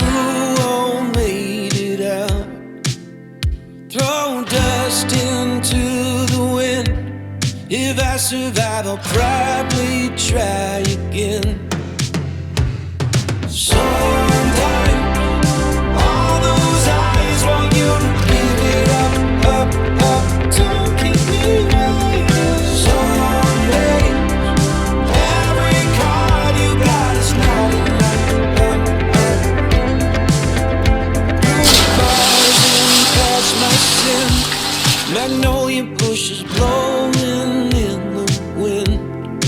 crew all made it out. Throw dust into the wind. If I survive, I'll probably try again. Sometimes all those eyes want you to give it up, up, up. Don't keep me waiting. Some days every card you got is not enough, up, up. Blue bars and past my sin. Magnolia bushes blowing in the wind.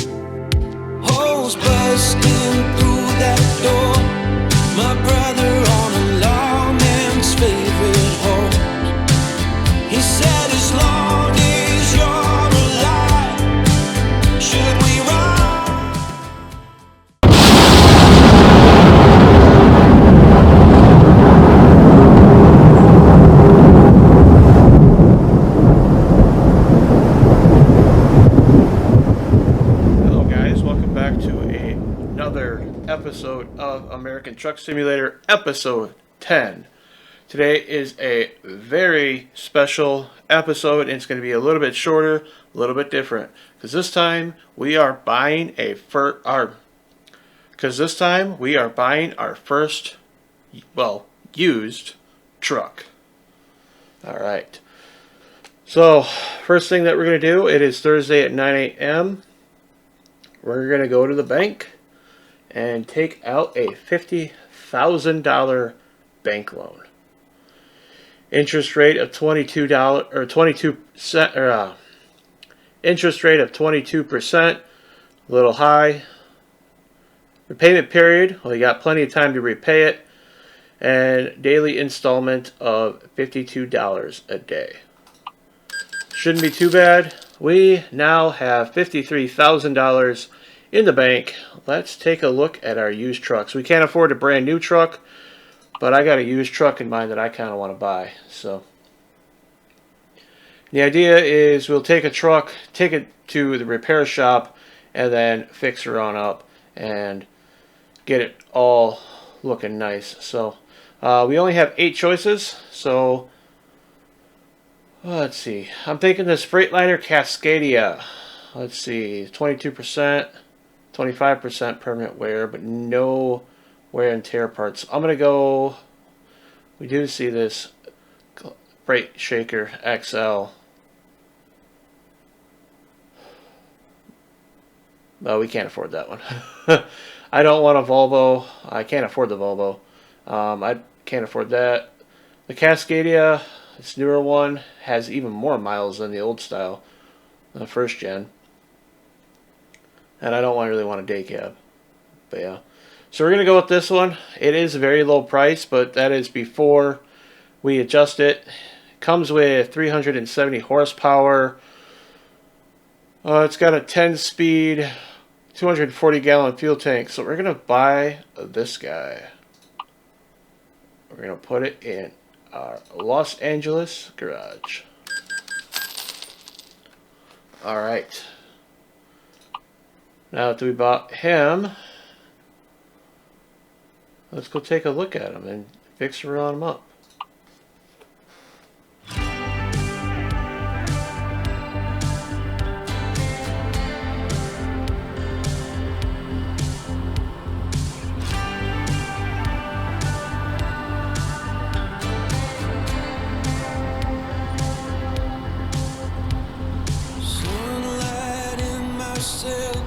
Holes busting through that door. My brother on a lawman's favorite horse. He said as long as you're alive, should we ride? Hello guys, welcome back to another episode of American Truck Simulator, episode 10. Today is a very special episode, and it's going to be a little bit shorter, a little bit different, because this time we are buying our first, used truck. All right. So, first thing that we're going to do, it is Thursday at 9 a.m. We're going to go to the bank and take out a $50,000 bank loan. Interest rate of $22 or 22%, interest rate of 22%, a little high. Repayment period, well, you got plenty of time to repay it, and daily installment of $52 a day. Shouldn't be too bad. We now have $53,000 in the bank. Let's take a look at our used trucks. We can't afford a brand new truck, but I got a used truck in mind that I kind of want to buy. So the idea is we'll take a truck, take it to the repair shop, and then fix her on up and get it all looking nice. So we only have 8 choices. So let's see. I'm thinking this Freightlinder Cascadia. Let's see, 22%, 25% permanent wear, but no wear and tear parts. I'm gonna go. We do see this Freight Shaker XL. Well, we can't afford that one. I don't want a Volvo. I can't afford the Volvo. I can't afford that. The Cascadia, this newer one, has even more miles than the old style, the first gen. And I don't really want a day cab. But yeah. So we're going to go with this one. It is a very low price, but that is before we adjust it. It comes with 370 horsepower. It's got a 10-speed, 240-gallon fuel tank. So we're going to buy this guy. We're going to put it in our Los Angeles garage. Alright. Now that we bought him, let's go take a look at him and fix her on him up. Sunlight in my cell.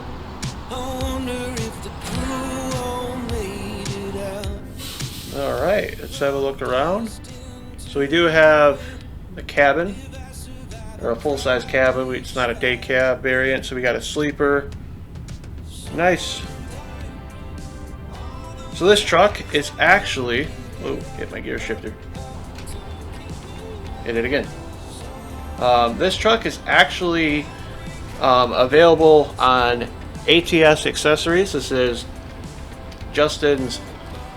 I wonder if the crew all made it out. Alright, let's have a look around. So we do have a cabin, or a full-size cabin. It's not a day cab variant, so we got a sleeper. Nice. So this truck is actually, oh, hit my gear shifter. Hit it again. This truck is actually available on ATS Accessories. This is Justin's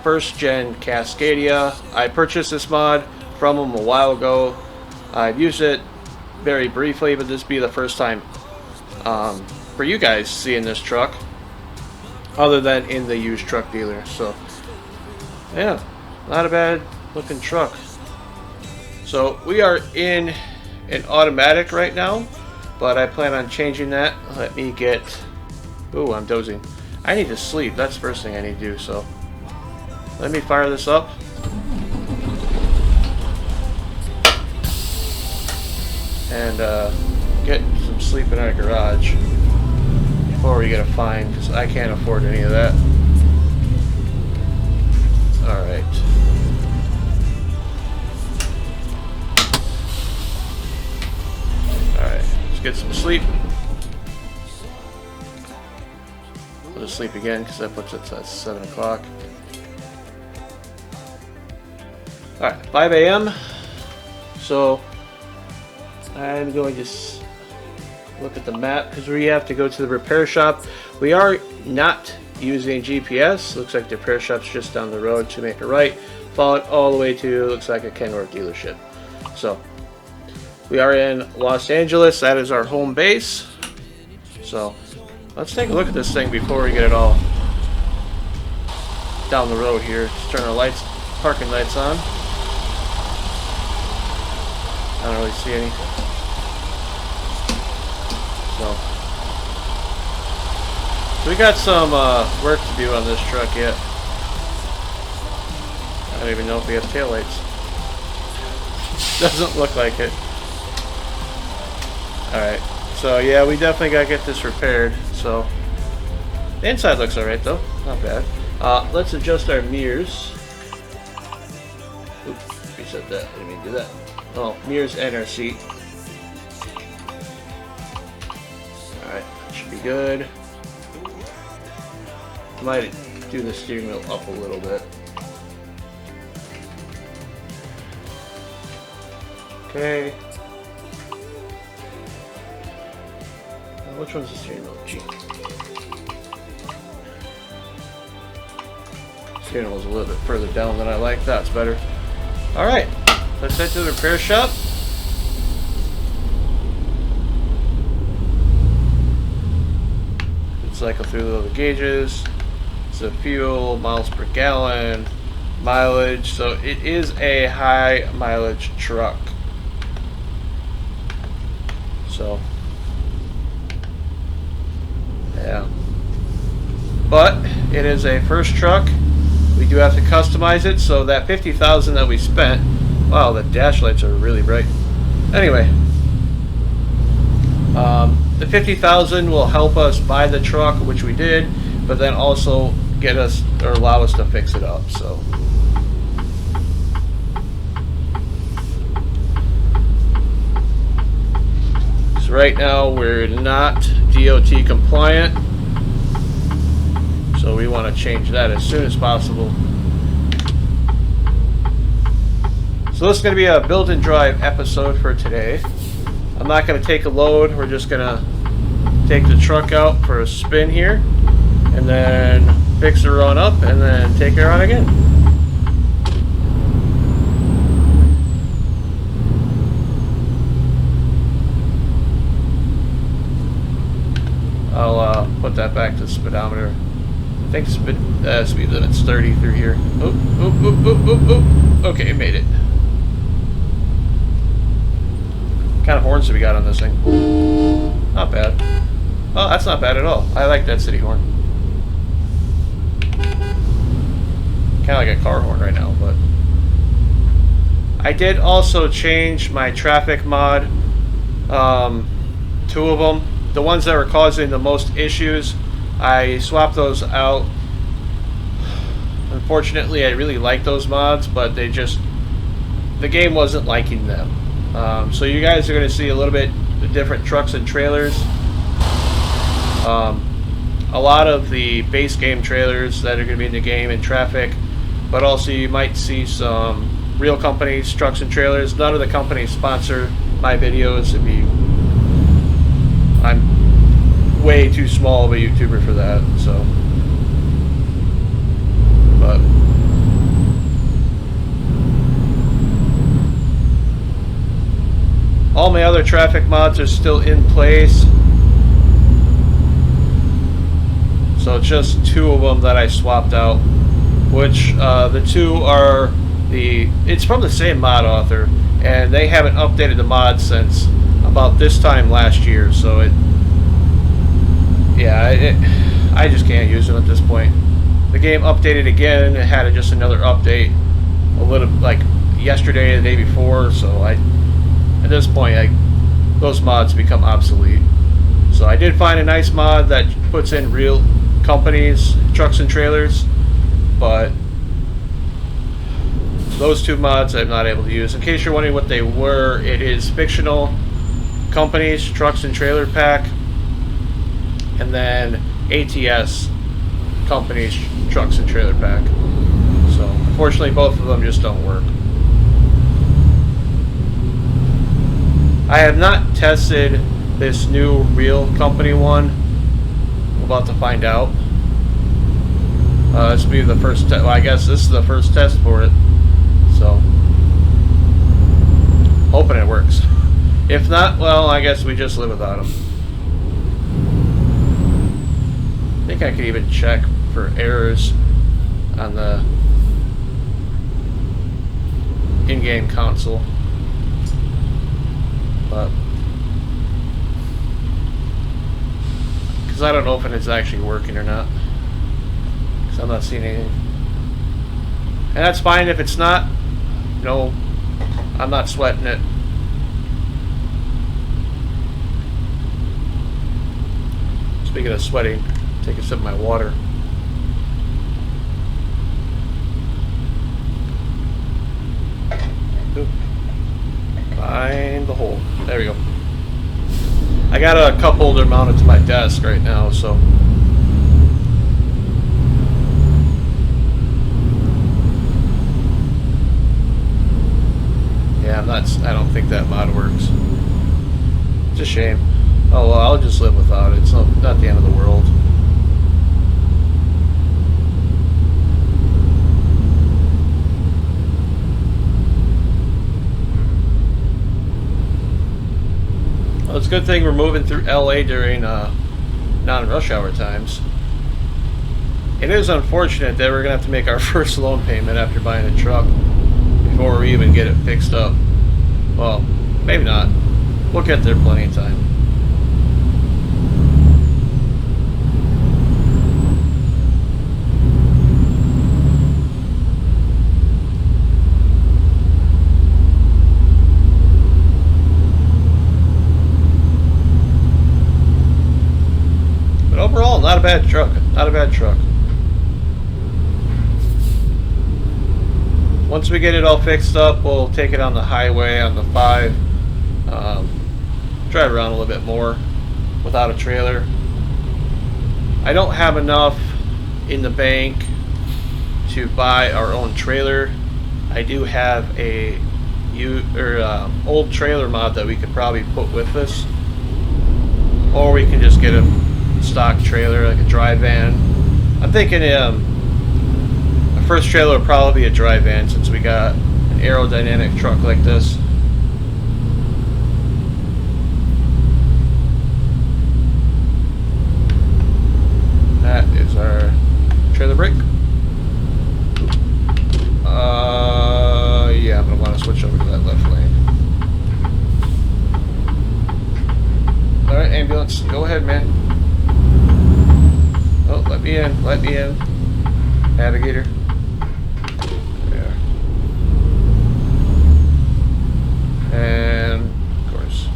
first gen Cascadia. I purchased this mod from him a while ago. I've used it very briefly, but this will be the first time for you guys seeing this truck, other than in the used truck dealer. So yeah, Not a bad looking truck. So we are in an automatic right now, but I plan on changing that. Let me get... Ooh, I'm dozing. I need to sleep. That's the first thing I need to do, so... Let me fire this up. And get some sleep in our garage before we get a fine, because I can't afford any of that. Alright. Alright, let's get some sleep. Go to sleep again, because that puts us at 7 o'clock. Alright, 5 a.m. So, I'm going to look at the map, because we have to go to the repair shop. We are not using GPS. Looks like the repair shop's just down the road. To make a right, follow it all the way to, looks like a Kenworth dealership. So, we are in Los Angeles. That is our home base. So, let's take a look at this thing before we get it all down the road here. Let's turn our lights, parking lights on. I don't really see any. So we got some work to do on this truck yet. I don't even know if we have taillights. Doesn't look like it. Alright, so yeah, we definitely gotta get this repaired. So the inside looks alright though, not bad. Let's adjust our mirrors. Oops, reset that, I didn't mean to do that. Oh, mirrors and our seat. Alright, should be good. Might do the steering wheel up a little bit. Okay. Which one's the steering wheel? G. Steering wheel's a little bit further down than I like. That's better. Alright. Let's head to the repair shop. Cycle through all the gauges. So fuel, miles per gallon, mileage. So it is a high mileage truck. So yeah. But it is a first truck. We do have to customize it, so that $50,000 that we spent. Wow, the dash lights are really bright. Anyway, the $50,000 will help us buy the truck, which we did, but then also get us or allow us to fix it up. So right now we're not DOT compliant, so we want to change that as soon as possible. So this is going to be a build and drive episode for today. I'm not going to take a load. We're just going to take the truck out for a spin here and then fix the run up and then take her on again. I'll put that back to the speedometer. I think speed limit's 30 through here. Oh. Okay, made it. What kind of horns do we got on this thing? Not bad. Oh, that's not bad at all. I like that city horn. Kind of like a car horn right now, but I did also change my traffic mod. 2 of them. The ones that were causing the most issues, I swapped those out. Unfortunately, I really like those mods, but the game wasn't liking them. So you guys are going to see a little bit different trucks and trailers. A lot of the base game trailers that are going to be in the game and traffic, but also you might see some real companies, trucks and trailers. None of the companies sponsor my videos. I'm way too small of a YouTuber for that, so. But all my other traffic mods are still in place. So just 2 of them that I swapped out. which the two are it's from the same mod author, and they haven't updated the mod since about this time last year. So I just can't use them at this point. The game updated again. It had just another update, a little like yesterday, the day before. So at this point, those mods become obsolete. So I did find a nice mod that puts in real companies, trucks and trailers, but those two mods I'm not able to use. In case you're wondering what they were, it is fictional companies, trucks and trailer pack, and then ATS companies, trucks and trailer pack. So unfortunately both of them just don't work. I have not tested this new real company one. I'm about to find out. This will be the first test. Well, I guess this is the first test for it. So, hoping it works. If not, well, I guess we just live without them. I think I could even check for errors on the in-game console. But because I don't know if it's actually working or not, because I'm not seeing anything. And that's fine if it's not. No, I'm not sweating it. Speaking of sweating, take a sip of my water. Oop. Find the hole. There we go. I got a cup holder mounted to my desk right now, so yeah, I don't think that mod works. It's a shame. Oh well, I'll just live without it. It's not the end of the world. Well, it's a good thing we're moving through LA during non-rush hour times. It is unfortunate that we're going to have to make our first loan payment after buying a truck before we even get it fixed up. Well, maybe not. We'll get there plenty of time. But overall, not a bad truck. Not a bad truck. Once we get it all fixed up, we'll take it on the highway on the 5. Drive around a little bit more without a trailer. I don't have enough in the bank to buy our own trailer. I do have a old trailer mod that we could probably put with this, or we can just get a stock trailer like a dry van. I'm thinking first trailer will probably be a dry van since we got an aerodynamic truck like this. That is our trailer brake. Yeah, I'm gonna want to switch over to that left lane. Alright, ambulance, go ahead, man. Oh, let me in, let me in. Navigator. And of course,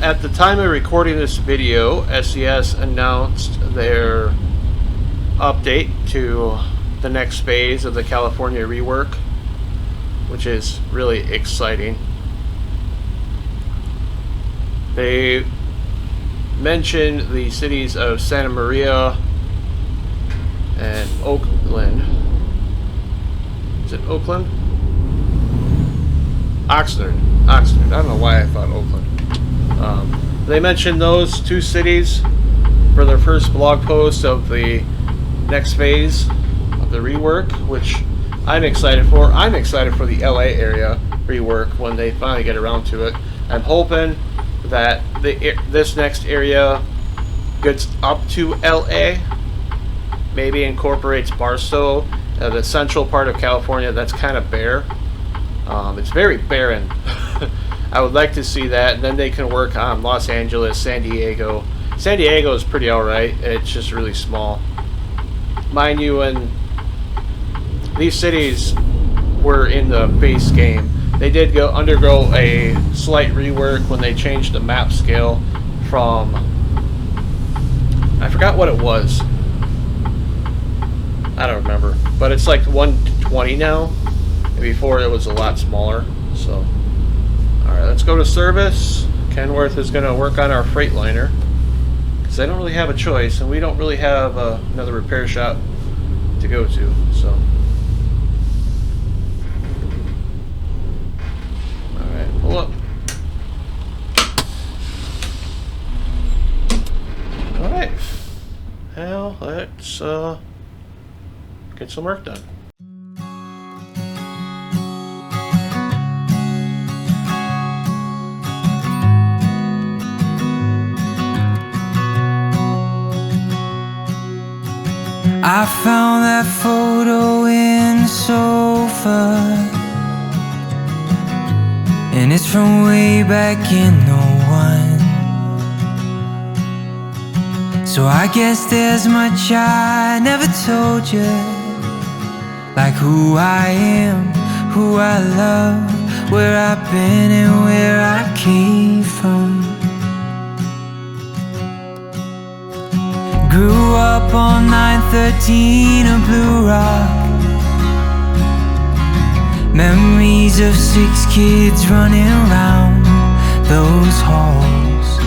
at the time of recording this video, SES announced their update to the next phase of the California rework, which is really exciting. They mentioned the cities of Santa Maria and Oakland. Is it Oakland? Oxnard. Oxnard. I don't know why I thought Oakland. They mentioned those two cities for their first blog post of the next phase of the rework, which I'm excited for. I'm excited for the LA area rework when they finally get around to it. I'm hoping that this next area gets up to LA, maybe incorporates Barstow, the central part of California that's kind of bare. It's very barren. I would like to see that, and then they can work on Los Angeles, San Diego. San Diego is pretty alright, it's just really small. Mind you, when these cities were in the base game, they did undergo a slight rework when they changed the map scale from, I forgot what it was. I don't remember, but it's like 1:20 now. Before it was a lot smaller. So, alright, let's go to service. Kenworth is going to work on our Freightliner because they don't really have a choice, and we don't really have another repair shop to go to. So, alright, pull up. Alright, now let's get some work done. I found that photo in the sofa, and it's from way back in '01. So I guess there's much I never told you, like who I am, who I love, where I've been and where I came from. Grew up on 913 of Blue Rock. Memories of 6 kids running around those halls.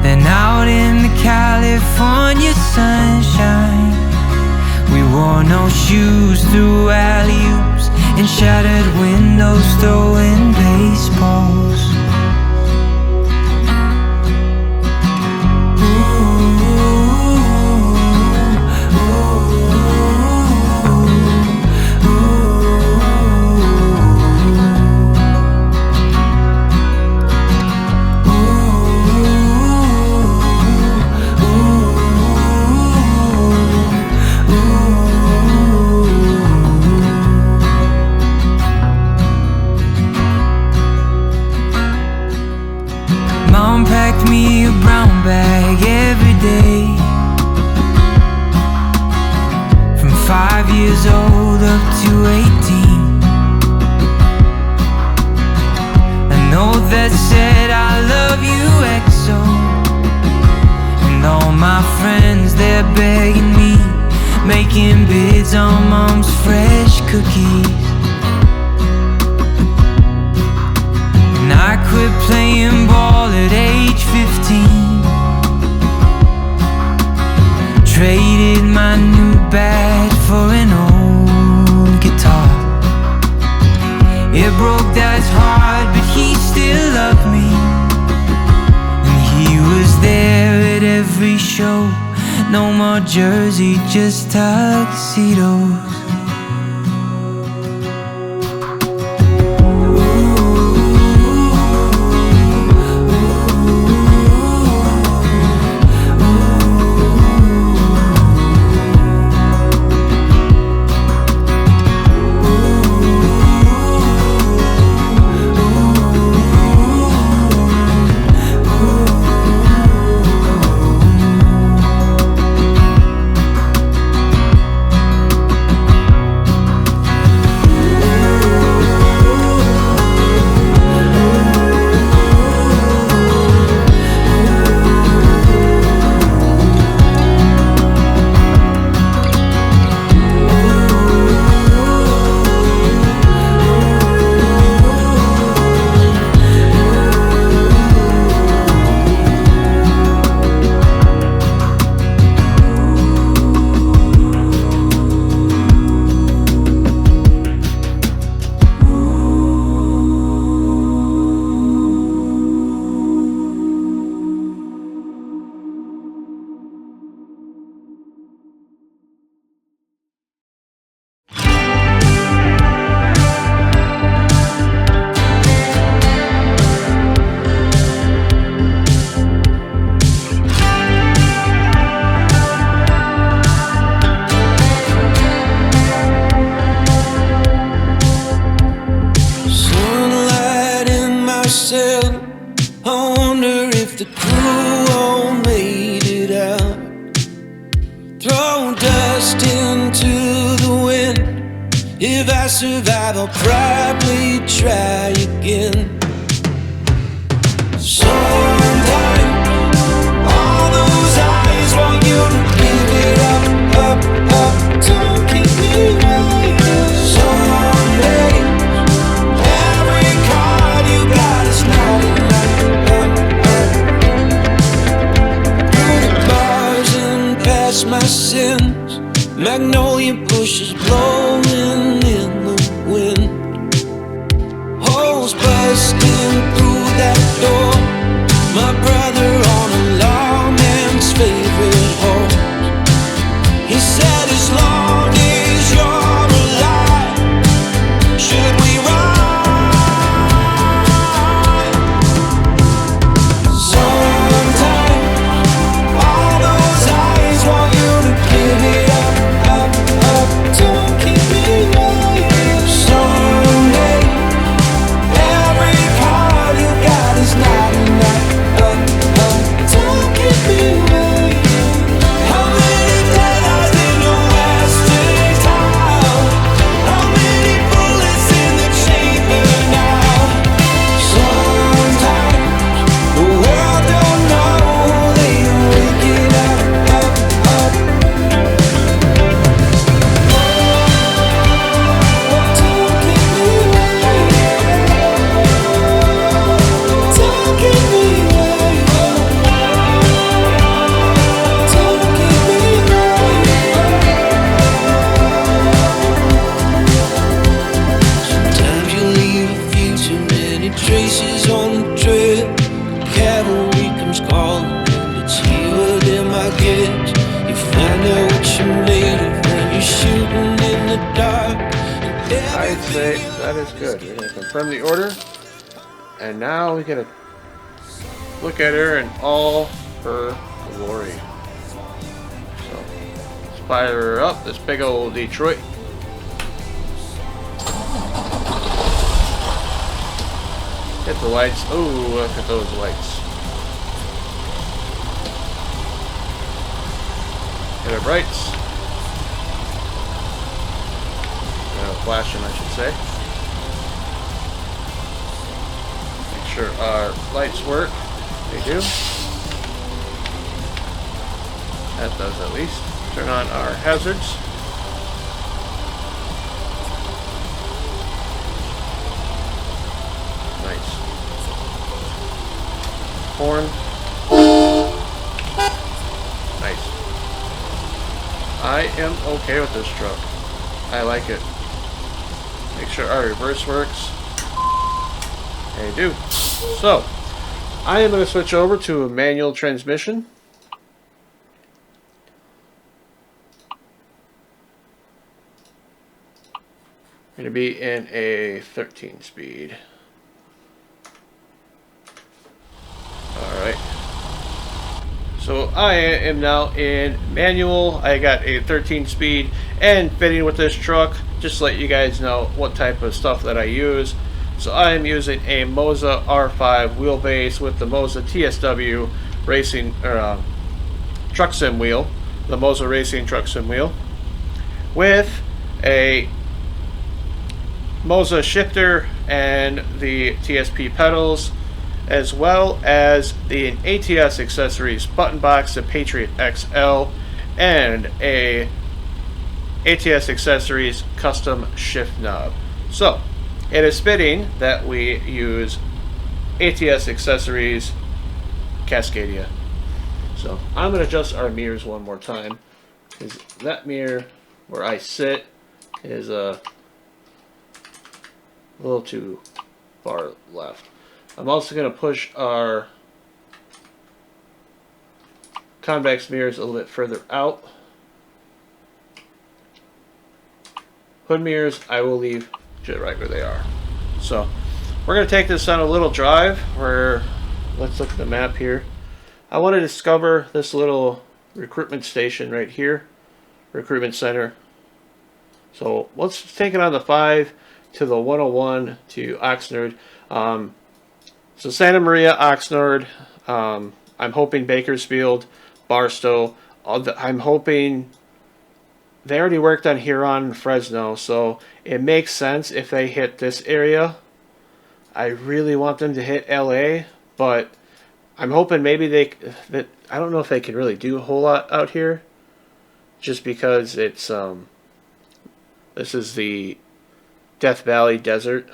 Then out in the California sunshine, we wore no shoes through alley-oops and shattered windows throwing baseballs. Mom packed me a brown bag every day, from 5 years old up to 18. A note that said I love you XO, and all my friends, they're begging me, making bids on Mom's fresh cookies. And I quit playing ball at age 15, traded my new bat for an old guitar. It broke Dad's heart, but he still loved me, and he was there at every show. No more jersey, just tuxedos. bust into the wind. If I survive, I'll probably try again. Sometimes all those eyes want you to give it up, up, up. Don't keep me waiting. Someday every card you got is not enough, up, up. Through the bars and past my sins, magnolia bushes blowing in the wind. Holes busting through that door. My brother on a lawman's favorite horse. He said, as long as you're alive, should we ride? Sometimes all those eyes want you to give it up, up, up. Don't keep me waiting. Someday every card you got is not enough, up, up. Don't keep me waiting. How many deadlines in the western town? How many bullets in the chamber now? Sometimes the world don't know, they wake it up, up, up. Don't keep me waiting. Don't keep me waiting. Don't keep me waiting. Sometimes you leave a few too many traces on the trail. Cavalry comes calling and it's healer than my guess. You find out what you're made of when you're shooting in the dark. I'd say that is good. We're going to confirm the order. And now we get to look at her in all her glory. So, let's fire her up, this big old Detroit. Hit the lights. Ooh, look at those lights. Hit her brights. Flash them, I should say. Make sure our lights work. They do. That does at least. Turn on our hazards. Nice. Horn. Nice. I am okay with this truck. I like it. Make sure our reverse works. They do. So, I am going to switch over to a manual transmission. Going to be in a 13 speed. Alright. So I am now in manual. I got a 13 speed and fitting with this truck. Just to let you guys know what type of stuff that I use. So I am using a Moza R5 wheelbase with the Moza TSW racing truck sim wheel, the Moza Racing truck sim wheel, with a Moza shifter and the TSP pedals, as well as the ATS accessories button box, the Patriot XL, and a ATS accessories custom shift knob. So it is fitting that we use ATS accessories Cascadia. So I'm going to adjust our mirrors one more time, because that mirror where I sit is a little too far left. I'm also going to push our convex mirrors a little bit further out. Hood mirrors, I will leave right where they are. So, we're going to take this on a little drive. Let's look at the map here. I want to discover this little recruitment station right here. Recruitment center. So, let's take it on the 5 to the 101 to Oxnard. So, Santa Maria, Oxnard. I'm hoping Bakersfield, Barstow. I'm hoping they already worked on Huron and Fresno, so it makes sense if they hit this area. I really want them to hit LA, but I'm hoping maybe that I don't know if they can really do a whole lot out here, just because it's this is the Death Valley Desert,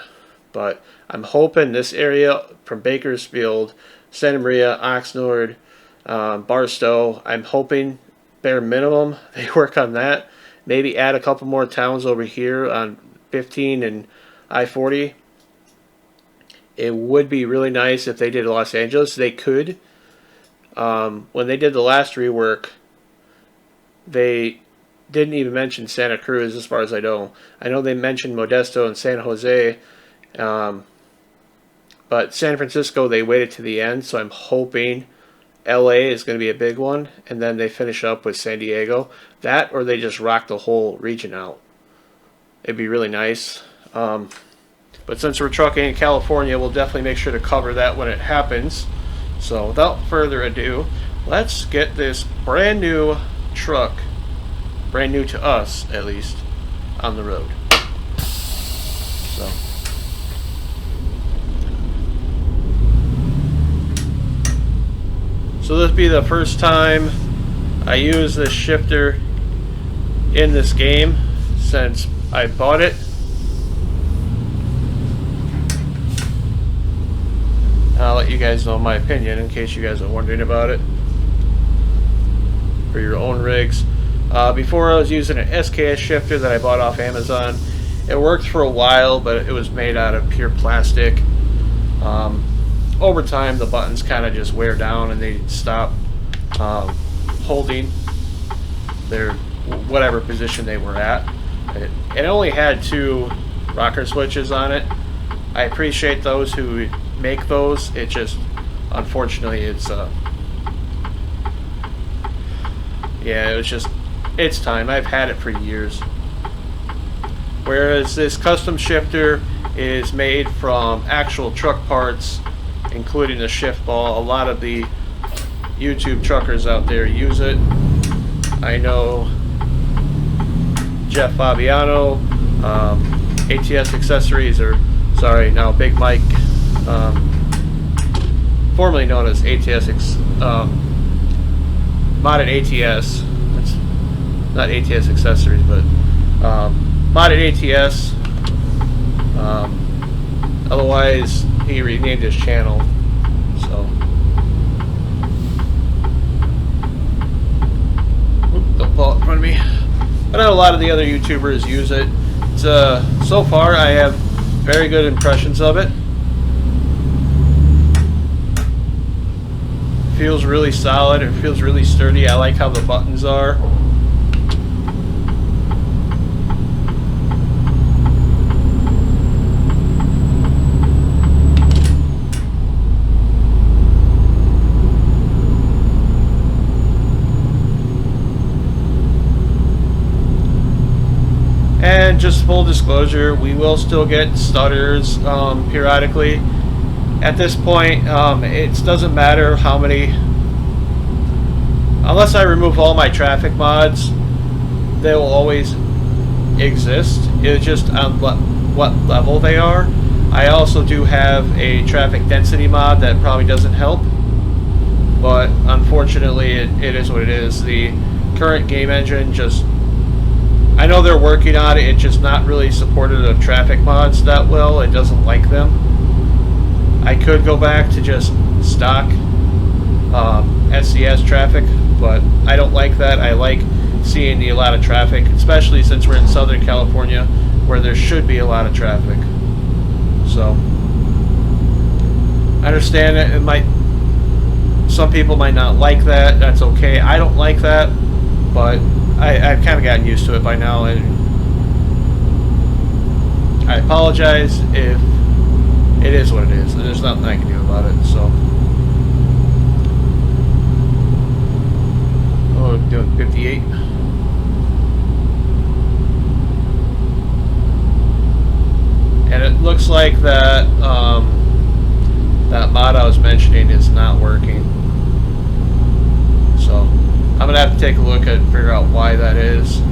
but I'm hoping this area from Bakersfield, Santa Maria, Oxnard, Barstow, I'm hoping bare minimum they work on that. Maybe add a couple more towns over here on 15 and I-40. It would be really nice if they did Los Angeles. They could. When they did the last rework, they didn't even mention Santa Cruz as far as I know. I know they mentioned Modesto and San Jose, but San Francisco they waited to the end, so I'm hoping LA is going to be a big one, and then they finish up with San Diego. That, or they just rock the whole region out. It'd be really nice. But since we're trucking in California, we'll definitely make sure to cover that when it happens. So without further ado, let's get this brand new truck, brand new to us at least, on the road. So this will be the first time I use this shifter in this game since I bought it. I'll let you guys know my opinion in case you guys are wondering about it for your own rigs. Before I was using an SKS shifter that I bought off Amazon. It worked for a while, but it was made out of pure plastic. Over time, the buttons kind of just wear down and they stop holding their whatever position they were at. It only had 2 rocker switches on it. I appreciate those who make those. It just, unfortunately, it's yeah, it was just, it's time. I've had it for years. Whereas this custom shifter is made from actual truck parts, including the shift ball. A lot of the YouTube truckers out there use it. I know Jeff Fabiano, ATS Accessories, or sorry, now Big Mike, formerly known as Modded ATS. It's not ATS Accessories, but Modded ATS. Otherwise, he renamed his channel. So, don't fall in front of me. I know a lot of the other YouTubers use it. It's, so far, I have very good impressions of it. Feels really solid. It feels really sturdy. I like how the buttons are. And just full disclosure, we will still get stutters periodically. At this point, it doesn't matter how many, unless I remove all my traffic mods, they will always exist. It's just on what level they are. I also do have a traffic density mod that probably doesn't help, but unfortunately it is what it is. The current game engine just, I know they're working on it, it's just not really supportive of traffic mods that well. It doesn't like them. I could go back to just stock SCS traffic, but I don't like that. I like seeing a lot of traffic, especially since we're in Southern California, where there should be a lot of traffic. So, I understand that it might, some people might not like that. That's okay. I don't like that, but I've kind of gotten used to it by now, and I apologize if it is what it is. There's nothing I can do about it. So, oh, doing 58. And it looks like that that mod I was mentioning is not working. So I'm gonna have to take a look at and figure out why that is.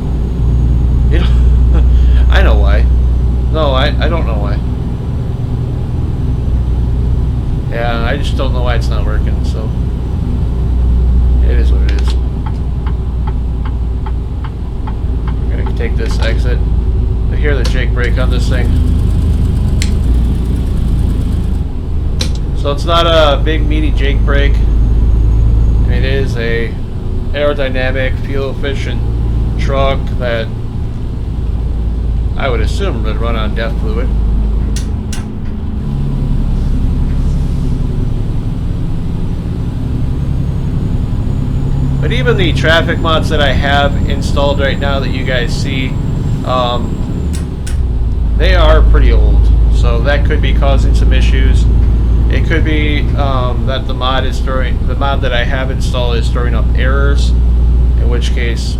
don't know why it's not working, so it is what it is. I'm gonna take this exit. I hear the Jake brake on this thing. So it's not a big meaty Jake brake. It is a aerodynamic, fuel efficient truck that I would assume would run on DEF fluid. But even the traffic mods that I have installed right now that you guys see, they are pretty old, so that could be causing some issues. It could be that the mod that I have installed is throwing up errors, in which case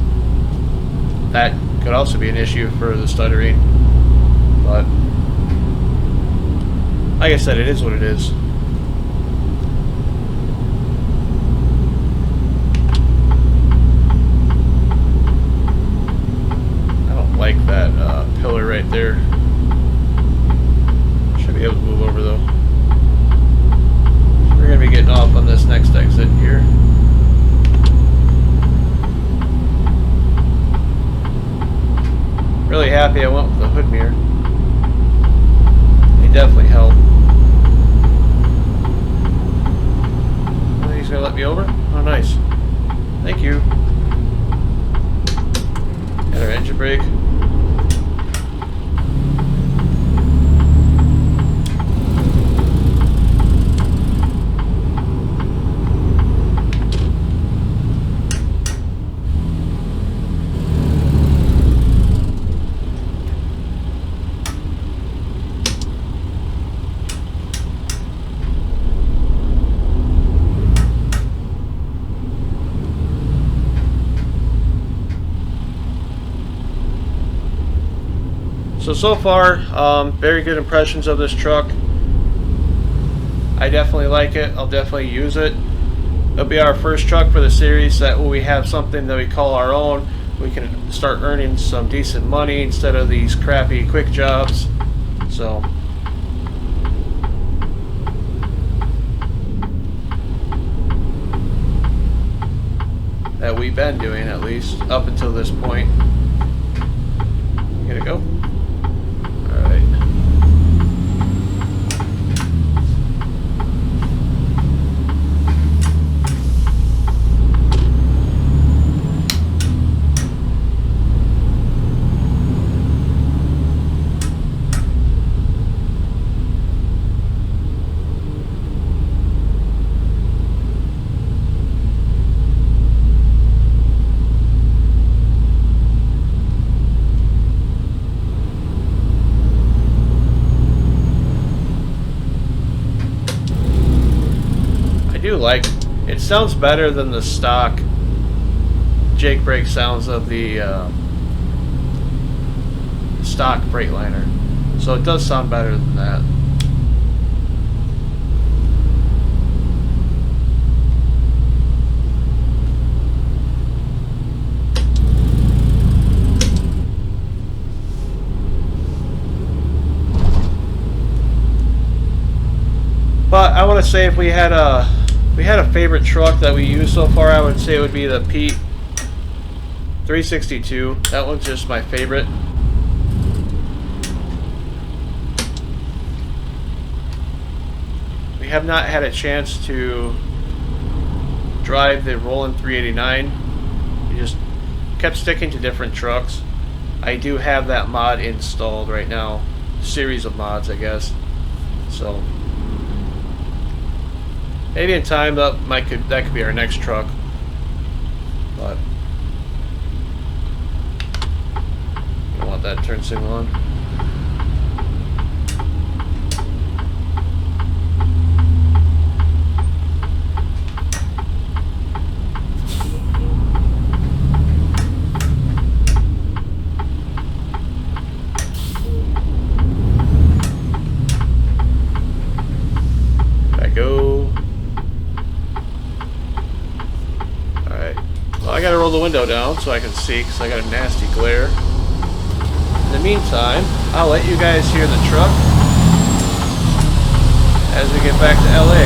that could also be an issue for the stuttering. But like I said, it is what it is. Like that pillar right there. Should be able to move over though. So we're going to be getting off on this next exit here. Really happy I went with the hood mirror. They definitely help. Oh, he's going to let me over? Oh, nice. Thank you. Got our engine brake. So far, very good impressions of this truck. I definitely like it. I'll definitely use it. It'll be our first truck for the series that when we have something that we call our own, we can start earning some decent money instead of these crappy quick jobs. So that we've been doing, at least up until this point. Here to go. Like it sounds better than the stock Jake brake sounds of the stock Freightlinder, so it does sound better than that. But I want to say if we had a favorite truck that we used so far, I would say it would be the Pete 362. That one's just my favorite. We have not had a chance to drive the Roland 389. We just kept sticking to different trucks. I do have that mod installed right now. Series of mods, I guess. So maybe in time that could be our next truck. But I don't want that turn signal on. I gotta roll the window down so I can see, because I got a nasty glare. In the meantime, I'll let you guys hear the truck as we get back to LA.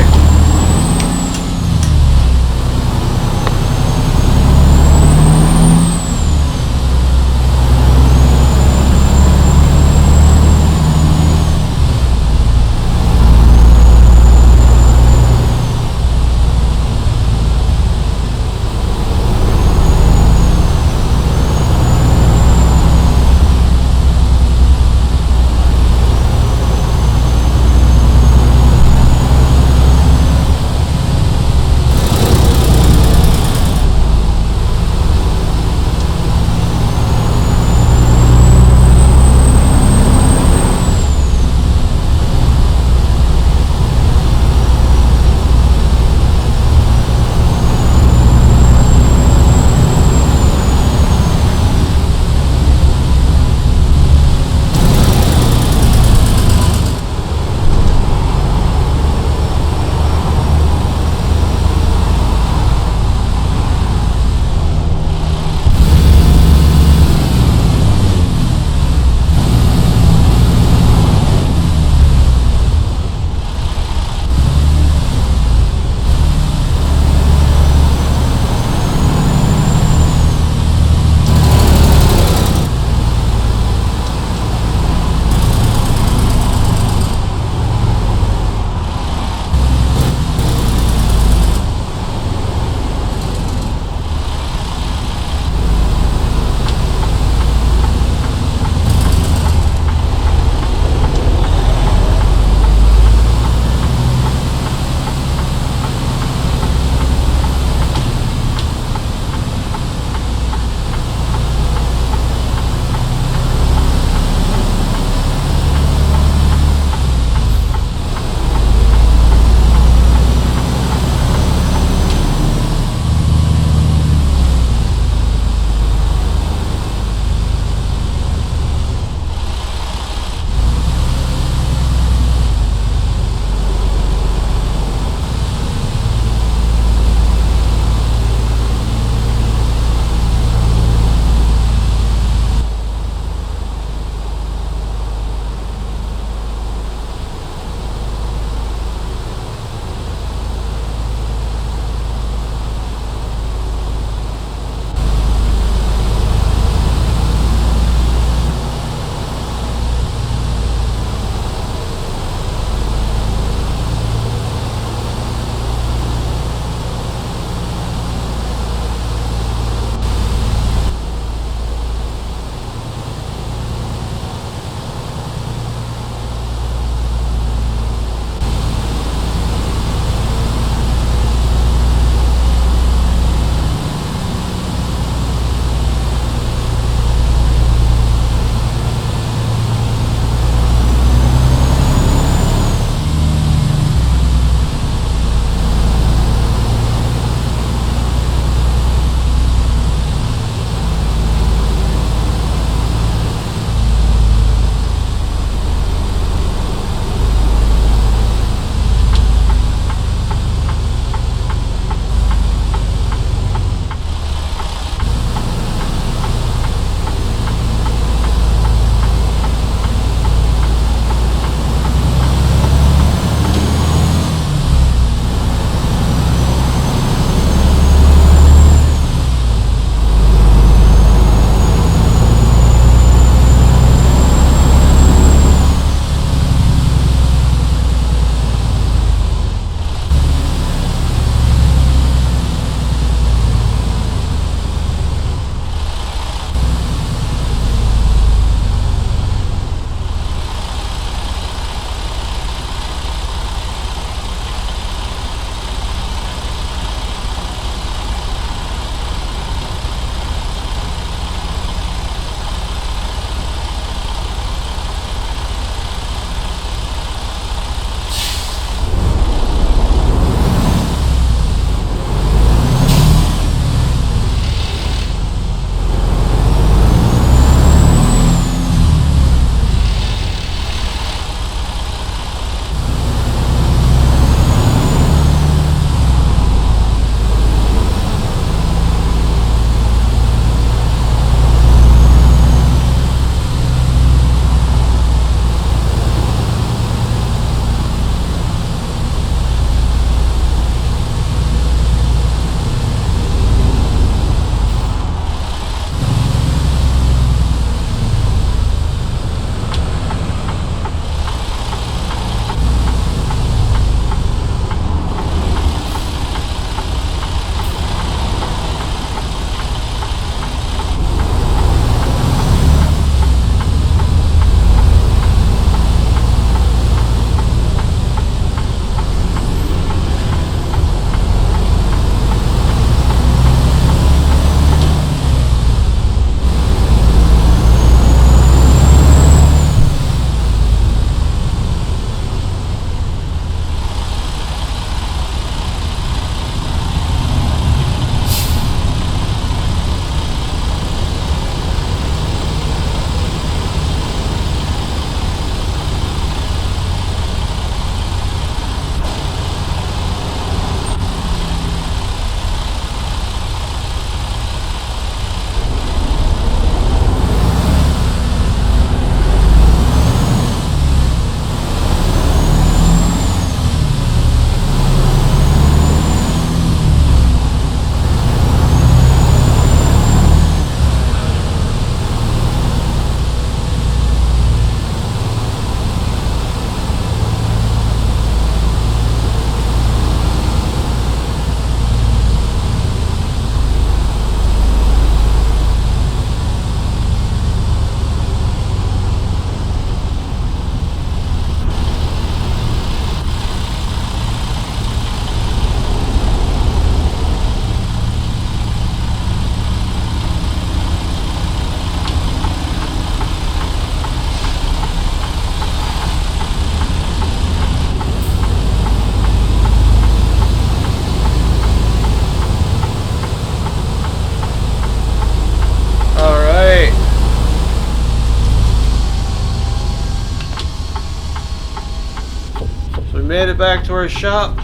made it back to our shop.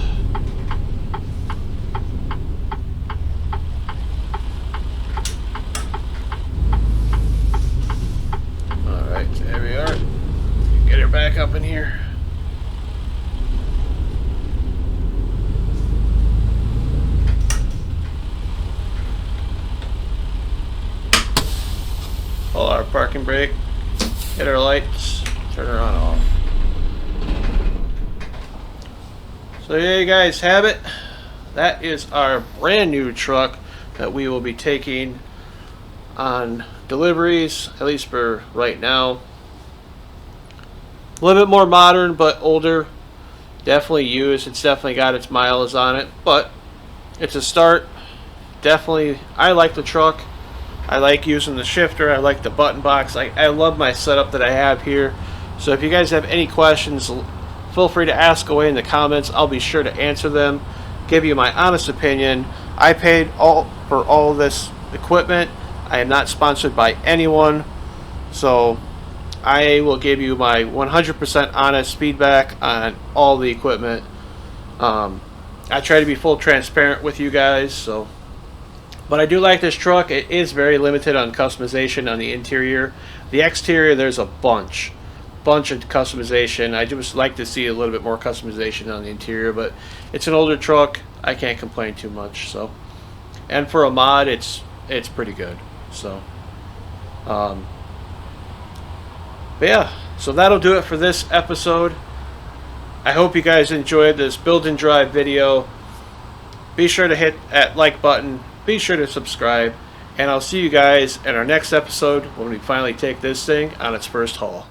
Alright, there we are. Get her back up in here. Hold our parking brake. Hit our lights. Turn her on off. So there you guys have it. That is our brand new truck that we will be taking on deliveries, at least for right now. A little bit more modern but older. Definitely used. It's definitely got its miles on it, but it's a start. Definitely, I like the truck. I like using the shifter. I like the button box. I love my setup that I have here. So if you guys have any questions, feel free to ask away in the comments. I'll be sure to answer them, give you my honest opinion. I paid for all this equipment. I am not sponsored by anyone, so I will give you my 100% honest feedback on all the equipment. I try to be full transparent with you guys, so. But I do like this truck. It is very limited on customization on the interior. The exterior, there's a bunch of customization. I just like to see a little bit more customization on the interior, but it's an older truck. I can't complain too much. So, and for a mod, it's pretty good. So, but yeah, so that'll do it for this episode. I hope you guys enjoyed this build and drive video. Be sure to hit that like button. Be sure to subscribe, and I'll see you guys in our next episode when we finally take this thing on its first haul.